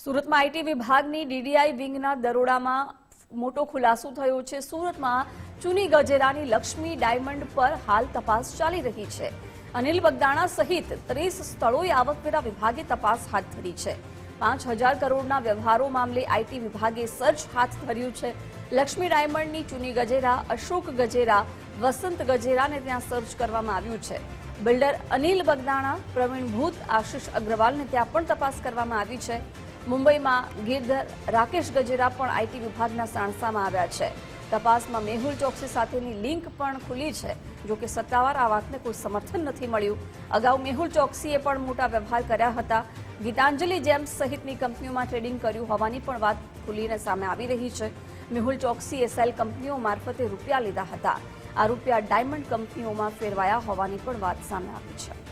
સુરતમાં આઈટી વિભાગની ડીડીઆઈ વિંગના દરોડામાં મોટો ખુલાસો થયો છે। સુરતમાં ચૂની ગજેરાની લક્ષ્મી ડાયમંડ પર હાલ તપાસ ચાલી રહી છે। અનિલ બગદાણા સહિત 30 સ્થળોએ આવકવેરા વિભાગે તપાસ હાથ ધરી છે। 5000 કરોડના વ્યવહારો મામલે આઈટી વિભાગે સર્ચ હાથ ધર્યું છે। લક્ષ્મી ડાયમંડની ચૂની ગજેરા, અશોક ગજેરા, વસંત ગજેરાને ત્યાં સર્ચ કરવામાં આવ્યું છે। બિલ્ડર અનિલ બગદાણા, પ્રવીણ ભૂત, આશિષ અગ્રવાલને ત્યાં પણ તપાસ કરવામાં આવી છે। મુંબઈમાં ગિરધર, રાકેશ ગજેરા પણ આઈટી વિભાગના સાણસામાં આવ્યા છે। તપાસમાં મેહુલ ચોકસી સાથેની લિંક પણ ખુલી છે। જો કે સત્તાવાર આ વાતને કોઈ સમર્થન નથી મળ્યું। અગાઉ મેહુલ ચોકસીએ પણ મોટા વ્યવહાર કર્યા હતા। ગીતાંજલિ જેમ્સ સહિતની કંપનીઓમાં ટ્રેડિંગ કર્યું હોવાની પણ વાત ખુલીને સામે આવી રહી છે। મેહુલ ચોકસીએ સેલ કંપનીઓ મારફતે રૂપિયા લીધા હતા। આ રૂપિયા ડાયમંડ કંપનીઓમાં ફેરવાયા હોવાની પણ વાત સામે આવી છે।